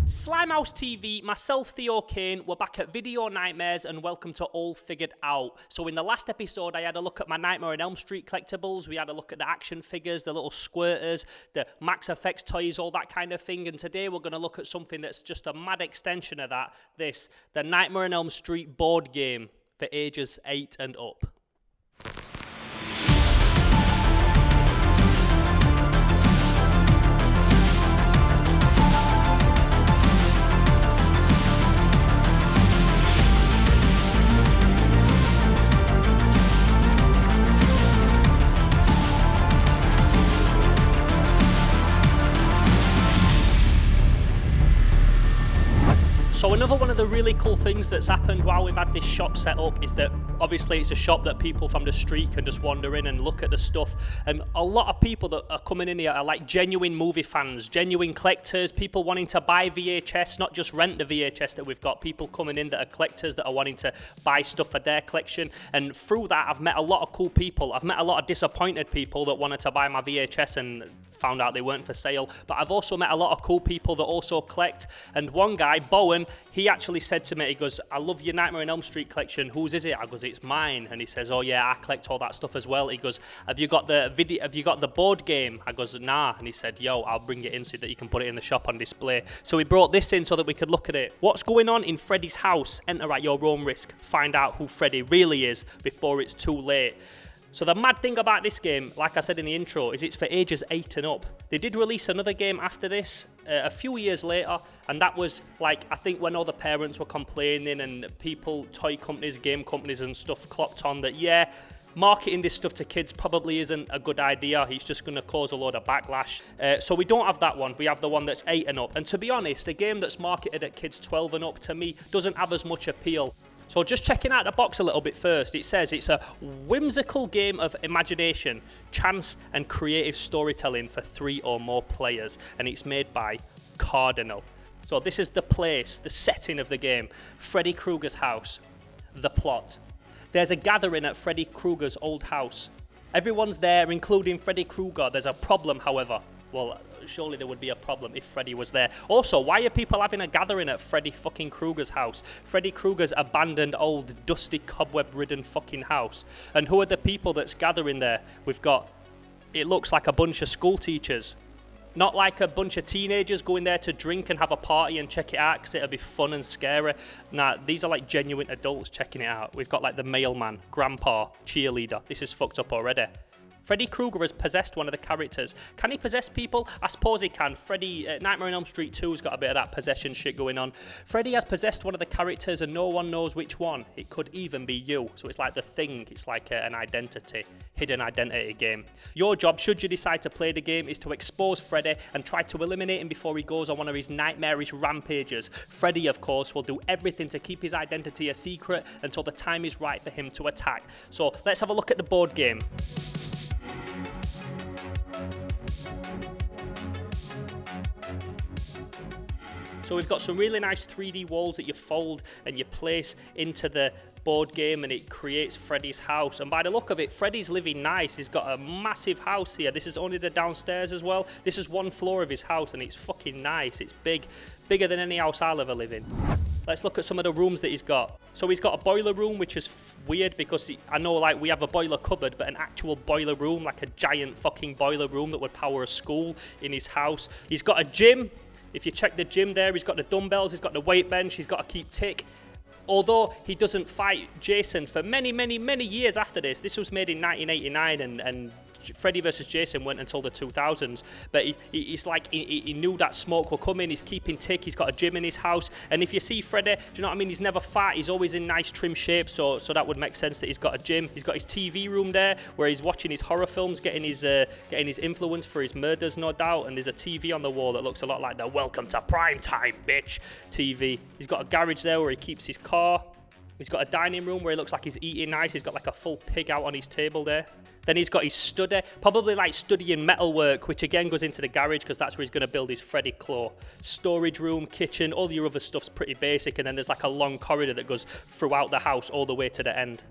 Slimehouse TV, myself Theo Kane, we're back at Video Nightmares and welcome to All Figured Out. So in the last episode I had a look at my Nightmare on Elm Street collectibles, we had a look at the action figures, the little squirters, the Max Effects toys, all that kind of thing, and today we're going to look at something that's just a mad extension of that, the Nightmare on Elm Street board game for ages 8 and up. So another one of the really cool things that's happened while we've had this shop set up is that obviously it's a shop that people from the street can just wander in and look at the stuff, and a lot of people that are coming in here are like genuine movie fans, genuine collectors, people wanting to buy VHS, not just rent the VHS that we've got, people coming in that are collectors that are wanting to buy stuff for their collection. And through that I've met a lot of cool people. I've met a lot of disappointed people that wanted to buy my VHS and found out they weren't for sale, but I've also met a lot of cool people that also collect. And one guy, Bowen, he actually said to me, he goes, "I love your Nightmare on Elm Street collection, whose is it?" I goes, "It's mine." And he says, "Oh yeah, I collect all that stuff as well." He goes, have you got the board game?" I goes, "Nah." And he said, "Yo, I'll bring it in so that you can put it in the shop on display." So he brought this in so that we could look at it. What's going on in Freddy's house? Enter at your own risk. Find out who Freddy really is before it's too late. So the mad thing about this game, like I said in the intro, is it's for ages 8 and up. They did release another game after this a few years later, and that was like, I think when all the parents were complaining and people, toy companies, game companies and stuff clocked on that, yeah, marketing this stuff to kids probably isn't a good idea. It's just going to cause a load of backlash. So we don't have that one. We have the one that's 8 and up. And to be honest, a game that's marketed at kids 12 and up, to me, doesn't have as much appeal. So just checking out the box a little bit first, it says it's a whimsical game of imagination, chance and creative storytelling for 3 or more players, and it's made by Cardinal. So this is the place, the setting of the game. Freddy Krueger's house. The plot. There's a gathering at Freddy Krueger's old house. Everyone's there, including Freddy Krueger. There's a problem, however. Well, surely there would be a problem if Freddy was there. Also, why are people having a gathering at Freddy fucking Krueger's house? Freddy Krueger's abandoned, old, dusty, cobweb-ridden fucking house. And who are the people that's gathering there? We've got, it looks like a bunch of school teachers. Not like a bunch of teenagers going there to drink and have a party and check it out because it'll be fun and scary. Nah, these are like genuine adults checking it out. We've got like the mailman, grandpa, cheerleader. This is fucked up already. Freddy Krueger has possessed one of the characters. Can he possess people? I suppose he can. Nightmare on Elm Street 2's got a bit of that possession shit going on. Freddy has possessed one of the characters and no one knows which one. It could even be you. So it's like The Thing. It's like an identity, hidden identity game. Your job, should you decide to play the game, is to expose Freddy and try to eliminate him before he goes on one of his nightmarish rampages. Freddy, of course, will do everything to keep his identity a secret until the time is right for him to attack. So let's have a look at the board game. So we've got some really nice 3D walls that you fold and you place into the board game, and it creates Freddy's house. And by the look of it, Freddy's living nice. He's got a massive house here. This is only the downstairs as well. This is one floor of his house and it's fucking nice. It's big, bigger than any house I'll ever live in. Let's look at some of the rooms that he's got. So he's got a boiler room, which is weird because I know like we have a boiler cupboard, but an actual boiler room, like a giant fucking boiler room that would power a school in his house. He's got a gym. If you check the gym there, he's got the dumbbells, he's got the weight bench, he's got to keep tick. Although he doesn't fight Jason for many, many, many years after this. This was made in 1989 and Freddy vs. Jason went until the 2000s. But he's like, he knew that smoke would come in. He's keeping tick. He's got a gym in his house. And if you see Freddy, do you know what I mean? He's never fat. He's always in nice trim shape. So that would make sense that he's got a gym. He's got his TV room there where he's watching his horror films, getting his influence for his murders, no doubt. And there's a TV on the wall that looks a lot like the "Welcome to Prime Time, bitch" TV. He's got a garage there where he keeps his car. He's got a dining room where he looks like he's eating nice. He's got like a full pig out on his table there. Then he's got his study, probably like studying metalwork, which again goes into the garage because that's where he's going to build his Freddy claw. Storage room, kitchen, all your other stuff's pretty basic. And then there's like a long corridor that goes throughout the house all the way to the end.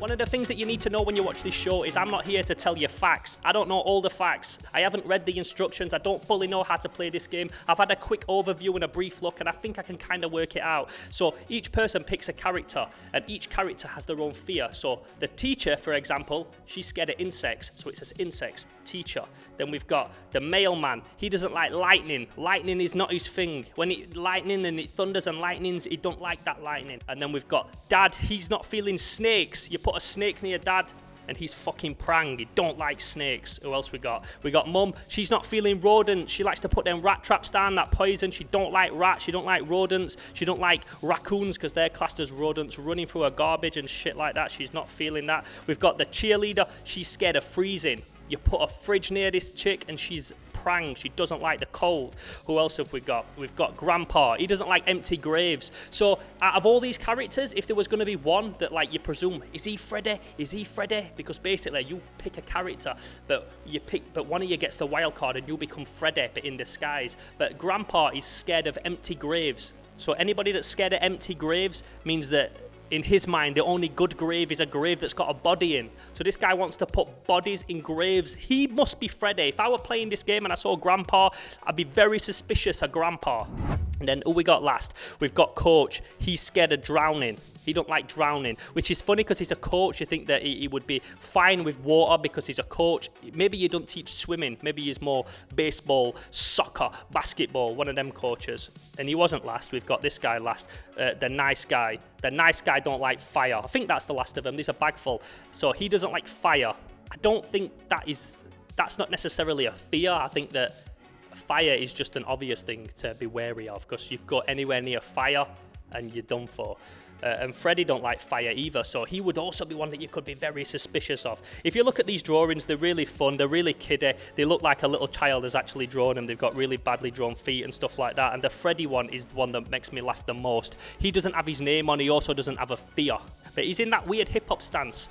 One of the things that you need to know when you watch this show is I'm not here to tell you facts. I don't know all the facts. I haven't read the instructions. I don't fully know how to play this game. I've had a quick overview and a brief look, and I think I can kind of work it out. So each person picks a character, and each character has their own fear. So the teacher, for example, she's scared of insects, so it says insects, teacher. Then we've got the mailman. He doesn't like lightning. Lightning is not his thing. When it lightning and it thunders and lightnings, he don't like that lightning. And then we've got dad. He's not feeling snakes. You put a snake near dad and he's fucking prang. He don't like snakes. Who else we got? We got mum. She's not feeling rodents. She likes to put them rat traps down, that poison. She don't like rats. She don't like rodents. She don't like raccoons because they're classed as rodents running through her garbage and shit like that. She's not feeling that. We've got the cheerleader. She's scared of freezing. You put a fridge near this chick and she's prang. She doesn't like the cold. Who else have we got? We've got Grandpa. He doesn't like empty graves. So out of all these characters, if there was going to be one that like you presume, is he Freddy? Is he Freddy? Because basically you pick a character, but one of you gets the wild card and you become Freddy, but in disguise. But Grandpa is scared of empty graves. So anybody that's scared of empty graves means that in his mind, the only good grave is a grave that's got a body in. So this guy wants to put bodies in graves. He must be Freddy. If I were playing this game and I saw Grandpa, I'd be very suspicious of Grandpa. And then who we got last? We've got Coach. He's scared of drowning. He don't like drowning, which is funny because he's a coach. You think that he would be fine with water because he's a coach. Maybe you don't teach swimming. Maybe he's more baseball, soccer, basketball, one of them coaches. And he wasn't last. We've got this guy last, the nice guy. The nice guy don't like fire. I think that's the last of them. There's a bag full. So he doesn't like fire. I don't think that's not necessarily a fear. I think that fire is just an obvious thing to be wary of because you go anywhere near fire and you're done for. And Freddy don't like fire either, so he would also be one that you could be very suspicious of. If you look at these drawings, they're really fun, they're really kiddie, they look like a little child has actually drawn them, they've got really badly drawn feet and stuff like that, and the Freddy one is the one that makes me laugh the most. He doesn't have his name on, he also doesn't have a fear, but he's in that weird hip-hop stance.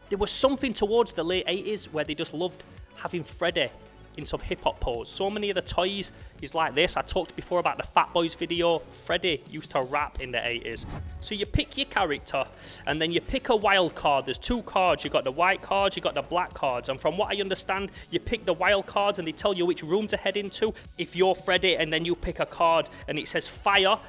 There was something towards the late 80s where they just loved having Freddy in some hip-hop pose. So many of the toys is like this. I talked before about the Fat Boys video. Freddy used to rap in the 80s. So you pick your character and then you pick a wild card. There's two cards. You got the white cards, you got the black cards. And from what I understand, you pick the wild cards and they tell you which room to head into if you're Freddy, and then you pick a card and it says fire,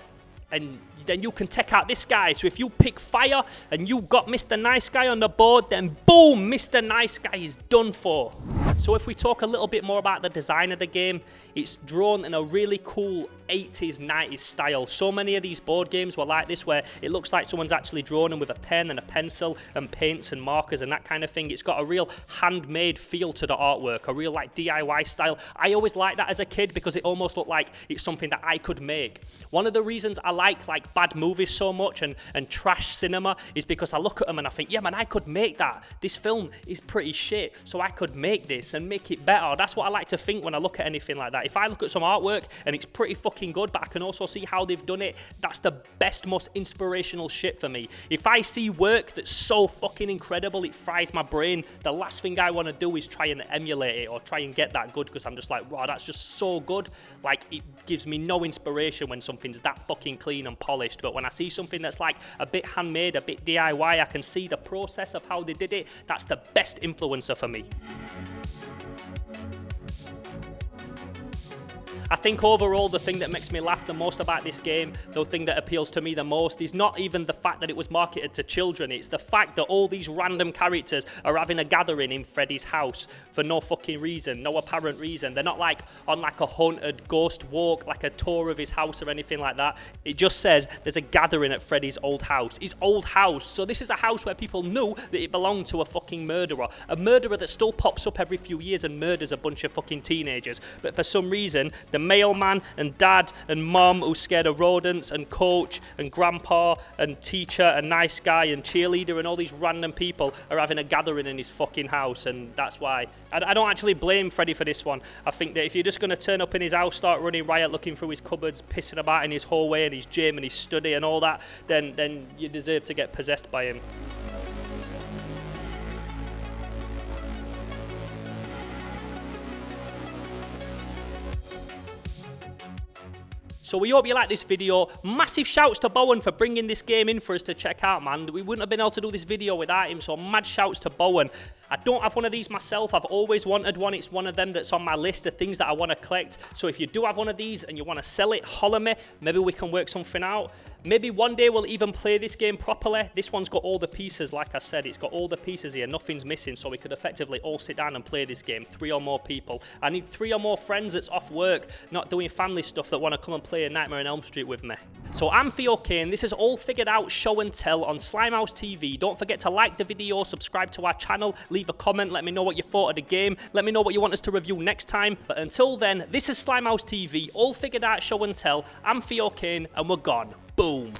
and then you can take out this guy. So if you pick fire and you got Mr. Nice Guy on the board, then boom, Mr. Nice Guy is done for. So if we talk a little bit more about the design of the game, it's drawn in a really cool 80s, 90s style. So many of these board games were like this, where it looks like someone's actually drawn them with a pen and a pencil and paints and markers and that kind of thing. It's got a real handmade feel to the artwork, a real like DIY style. I always liked that as a kid because it almost looked like it's something that I could make. One of the reasons I like bad movies so much and trash cinema is because I look at them and I think, yeah man, I could make that. This film is pretty shit, so I could make this and make it better. That's what I like to think when I look at anything like that. If I look at some artwork and it's pretty fucking good, but I can also see how they've done it, that's the best, most inspirational shit for me. If I see work that's so fucking incredible, it fries my brain, the last thing I want to do is try and emulate it or try and get that good, because I'm just like, wow, that's just so good. Like, it gives me no inspiration when something's that fucking clean and polished. But when I see something that's like a bit handmade, a bit DIY, I can see the process of how they did it. That's the best influencer for me. I think overall the thing that makes me laugh the most about this game, the thing that appeals to me the most, is not even the fact that it was marketed to children. It's the fact that all these random characters are having a gathering in Freddy's house for no fucking reason, no apparent reason. They're not like on like a haunted ghost walk, like a tour of his house or anything like that. It just says there's a gathering at Freddy's old house. His old house. So this is a house where people knew that it belonged to a fucking murderer. A murderer that still pops up every few years and murders a bunch of fucking teenagers. But for some reason, the mailman and dad and mum who's scared of rodents and coach and grandpa and teacher and nice guy and cheerleader and all these random people are having a gathering in his fucking house, and that's why. I don't actually blame Freddy for this one. I think that if you're just going to turn up in his house, start running riot, looking through his cupboards, pissing about in his hallway and his gym and his study and all that, then you deserve to get possessed by him. So we hope you like this video. Massive shouts to Bowen for bringing this game in for us to check out, man. We wouldn't have been able to do this video without him, so mad shouts to Bowen. I don't have one of these myself. I've always wanted one. It's one of them that's on my list of things that I want to collect. So if you do have one of these and you want to sell it, holler me. Maybe we can work something out. Maybe one day we'll even play this game properly. This one's got all the pieces, like I said. It's got all the pieces here. Nothing's missing, so we could effectively all sit down and play this game. 3 or more people. I need 3 or more friends that's off work, not doing family stuff, that want to come and play a Nightmare on Elm Street with me. So I'm Theo Kane. This is All Figured Out Show and Tell on Slimehouse TV. Don't forget to like the video, subscribe to our channel, leave a comment, let me know what you thought of the game, let me know what you want us to review next time. But until then, this is Slimehouse TV, All Figured Out Show and Tell. I'm Theo Kane, and we're gone. Boom.